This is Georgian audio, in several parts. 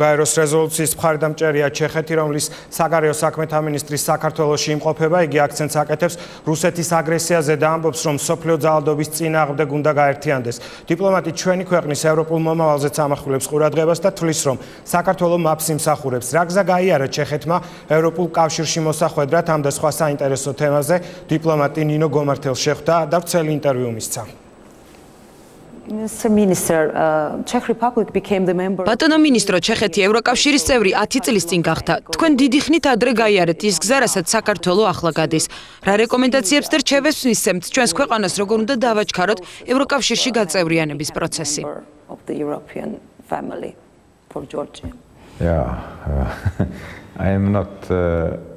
გაეროს რეზოლუციის მხარდამჭერია ჩეხეთი, რომლის საგარეო საქმეთა მინისტრის საქართველოში იმყოფება, იგი აქცენტს აკეთებს რუსეთის აგრესიაზე და ამბობს, რომ მსოფლიო ძალადობის წინააღმდეგ უნდა გაერთიანდეს. დიპლომატი ჩვენი ქვეყნის ევროპულ მომავალზეც ამახვილებს ყურადღებას და თვლის, რომ საქართველო მაპს იმსახურებს. რა გზა გაიარა ჩეხეთმა ევროპულ კავშირში მოსახვედრად ამ და სხვა საინტერესო თემაზე დიპლომატი ნინო გომართელს შეხვდა და ვრცელი ინტერვიუ მისცა. ბატონო მინისტრო, ჩეხეთი ევროკავშირის წევრი 10 წლის წინ გახდა. თქვენ დიდი ხნით ადრე გაიარეთ ის გზა, რასაც საქართველო ახლა გადის. რა რეკომენდაციებს და რჩევებს მისცემთ ჩვენს ქვეყანას, როგორ უნდა დავაჩქაროთ ევროკავშირში გაწევრიანების პროცესი?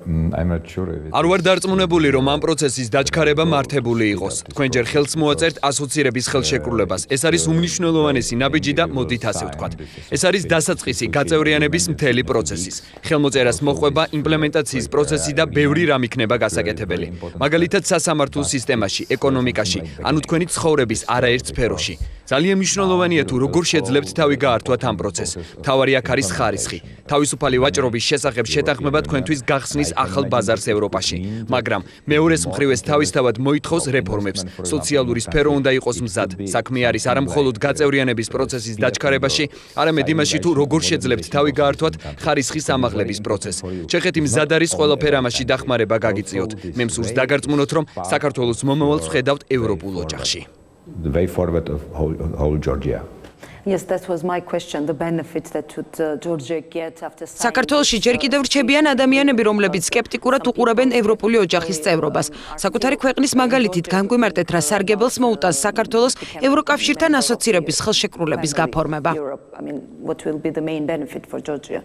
არ ვარ დარწმუნებული, რომ ამ პროცესის დაჩქარება მართებული იყოს. თქვენ ჯერ ხელს მოაწერთ ასოცირების ხელშეკრულებას. ეს არის უმნიშვნელოვანესი ნაბიჯი და მოდით ასე ვთქვათ. ეს არის დასაწყისი გაწევრიანების მთელი პროცესის. ხელმოწერას მოყვება იმპლემენტაციის პროცესი და ბევრი რამ იქნება გასაკეთებელი. მაგალითად, სასამართლო სისტემაში, ეკონომიკაში, ანუ თქვენი ცხოვრების არაერთ სფეროში. ძალიან მნიშვნელოვანია თუ როგორ შეძლებთ თავი გაართვათ ამ პროცესს. მთავარი აქ არის ხარისხი. თავისუფალი ვაჭრობის შესახებ შეთანხმება თქვენთვის გახსნის ახალ ბაზარს ევროპაში, მაგრამ მეორეს მხრივ ეს თავისთავად მოითხოვს რეფორმებს. სოციალური სფერო უნდა იყოს მზად. საქმე არის არა მხოლოდ გაწევრიანების პროცესის დაჩქარებაში, არამედ იმაში თუ როგორ შეძლებთ თავი გაართვათ ხარისხის ამაღლების პროცესს. ჩეხეთი მზად არის ყველაფერ ამაში დახმარება გაგიწიოთ. მე მსურს დაგარწმუნოთ, რომ საქართველოს მომავალს ვხედავთ ევროპულ ოჯახში. The way forward of whole Georgia. Yes, that was my question, the benefits that would Georgia get after signing. საქართველოში ჯერ კიდევ რჩებიან ადამიანები, რომლებიც სკეპტიკურად უყურებენ ევროპული ოჯახის წევრობას. საკუთარი ქვეყნის მაგალითით განგვიმარტეთ, რა სარგებელს მოუტანს საქართველოს ევროკავშირთან ასოცირების ხელშეკრულების გაფორმება. What will be the main benefit for Georgia?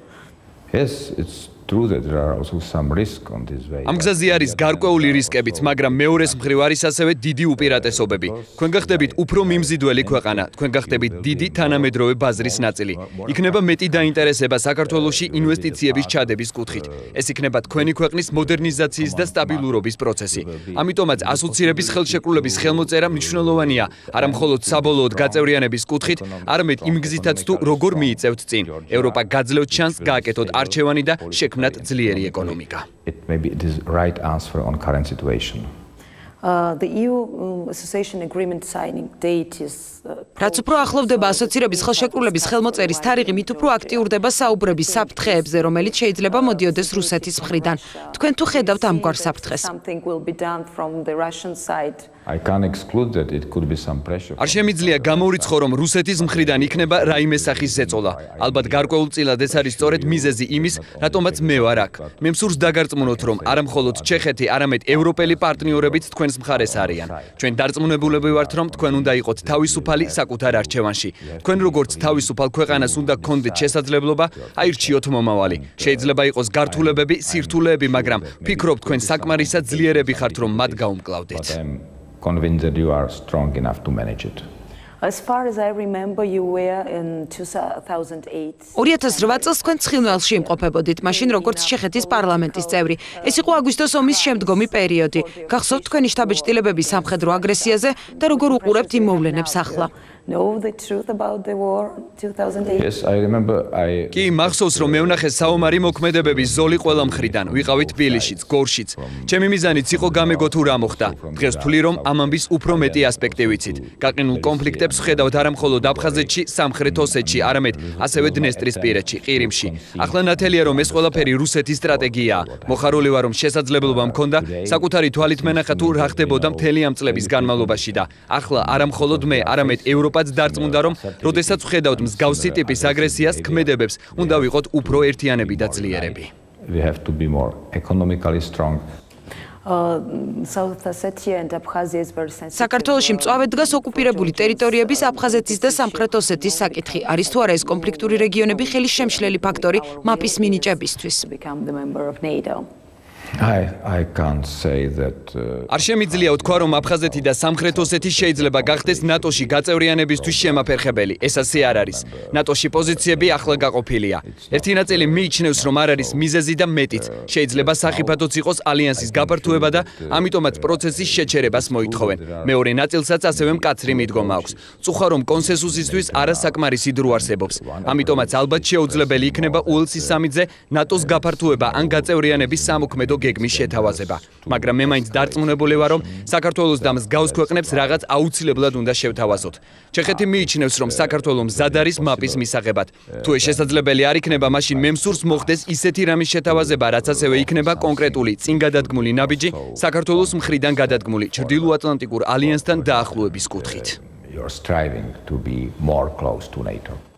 Yes, it's true that there are also some risk on this way. ამ გზაზე არის გარკვეული რისკებიც, მაგრამ მეორეს მხრივ არის ასევე დიდი უპირატესობები. თქვენ გახდებით უფრო მიმზიდველი ქვეყანა, თქვენ გახდებით დიდი თანამედროვე ბაზრის ნაწილი. იქნება მეტი დაინტერესება საქართველოში ინვესტიციების ჩადების კუთხით. ეს იქნება თქვენი ქვეყნის მოდერნიზაციის და სტაბილურობის პროცესი. ამიტომაც ასოცირების ხელშეკრულების ხელმოწერა მნიშვნელოვანია, არა მხოლოდ საბოლოოდ გაწევრიანების კუთხით, არამედ იმ გზითაც თუ როგორ მიიწევთ წინ. ევროპა გაძლევთ შანსს გააკეთოთ არჩევანი და შექმნათ ძლიერი ეკონომიკა. It maybe it is right answer on current situation. The EU association agreement signing date is რაც უფრო ახლოვდება ასოცირების ხელშეკრულების ხელმოწერის თარიღი, მით უფრო აქტიურდება საუბრები საფრთხეებზე, რომელიც შეიძლება მოდიოდეს რუსეთის მხრიდან. თქვენ თუ ხედავთ ამგვარ საფრთხეს? something will be done from the Russian side. I can't exclude that it could be some pressure. არ შემიძლია გამორიცხო, რომ რუსეთის მხრიდან იქნება რაიმე სახის ზეწოლა. ალბათ გარკვეულწილად ეს არის სწორედ მიზეზი იმის, რატომაც მე ვარ აქ. მე მსურს დაგარწმუნოთ, რომ არა მხოლოდ ჩეხეთი, არამედ ევროპელი პარტნიორებიც თქვენს მხარეს არიან. ჩვენ დარწმუნებულები ვართ, რომ თქვენ უნდა იყოთ თავისუფალი საკუთარ არჩევანში. თქვენ როგორც თავისუფალ ქვეყანას უნდა გქონდეთ შესაძლებლობა აირჩიოთ მომავალი. შეიძლება იყოს გართულებები, სირთულეები, მაგრამ ვფიქრობ, თქვენ საკმარისად ძლიერები ხართ, რომ მათ გაუმკლავდეთ. Convinced that you are strong enough to manage it. As far as I remember, you were in 2008. 2008 წელს თქვენ ცხინვალში იმყოფებოდით, მაშინ როგორც ჩეხეთის პარლამენტის წევრი. ეს იყო აგვისტოს ომის შემდგომი პერიოდი. გახსოვთ თქვენი შტაბ-ჭდილებები სამხედრო აგრესიაზე და როგორ უყურებთ იმ მოვლენებს ახლა? Know the truth about the war 2008? Yes, I remember კი, მახსოვს, რომ მე ვნახე საომარი მოქმედებების ზოლი ყველა მხრიდან. ვიყავით თბილისშიც, გორშიც. ჩემი მიზანიც იყო გამეგო თუ რა მოხდა. დღეს ვთვლი, რომ ამ ამბის უფრო მეტი ასპექტი ვიცით. გაყინულ კონფლიქტებს ვხედავთ არა მხოლოდ აფხაზეთში, სამხრეთ ოსეთში, არამედ ასევე დნესტრისპირეთში, ყირიმში. ახლა ნათელია, რომ ეს ყველაფერი რუსეთის სტრატეგიაა. მოხარული ვარ, რომ შესაძლებლობა მქონდა საკუთარი თვალით მენახა თუ რა ხდებოდა მთელი ამ წლების განმავლობაში და ახლა არა მხოლოდ მე, არამედ ევროპაც დარწმუნდა, რომ როდესაც ვხედავთ მსგავსი ტიპის აგრესიას, ქმედებებს, უნდა ვიყოთ უფრო ერთიანები და ძლიერები. we have to be more economically strong. South Ossetia and Abkhazia is very sensitive. საქართველოში მწვავედ დგას ოკუპირებული ტერიტორიების აფხაზეთის და სამხრეთ ოსეთის საკითხი. არის თუ არა ეს კონფლიქტური რეგიონები ხელის შემშლელი ფაქტორი მაპის მინიჭებისთვის? Become the member of NATO. I can't say that არ შემიძლია თქვა, რომ აფხაზეთი და სამხრეთ ოსეთი შეიძლება გახდეს ნატოში გაწევრიანებისთვის შემაფერხებელი. ეს ასე არ არის. ნატოში პოზიციები ახლა გაყოფილია. ერთი ნაწილი მიიჩნევს, რომ არ არის მიზეზი და მეტიც. შეიძლება სახიფათოც იყოს ალიანსის გაფართოება და ამიტომაც პროცესის შეჩერებას მოითხოვენ. მეორე ნაწილსაც ასევე მკაცრი მიდგომა აქვს. წუხა რომ კონსენსუსისთვის არასაკმარისი დრო არსებობს. ამიტომაც ალბათ შეუძლებელი იქნება უელსის სამიძე ნატოს გაფართოება ან გაწევრიანების სამოქმედო გეგმის შეთავაზება. მაგრამ მე მაინც დარწმუნებული ვარ, რომ საქართველოს და მსგავს ქვეყნებს რაღაც აუცილებლად უნდა შევთავაზოთ. ჩეხეთი მიიჩნევს, რომ საქართველო მზად არის მაპის მისაღებად. თუ ეს შესაძლებელი არ იქნება, მაშინ მე მსურს მოხდეს ისეთი რამის შეთავაზება, რაც ასევე იქნება კონკრეტული წინ გადადგმული ნაბიჯი საქართველოს მხრიდან გადადგმული ჩრდილოატლანტიკურ ალიანსთან დაახლოების კუთხით. you're striving to be more close to NATO.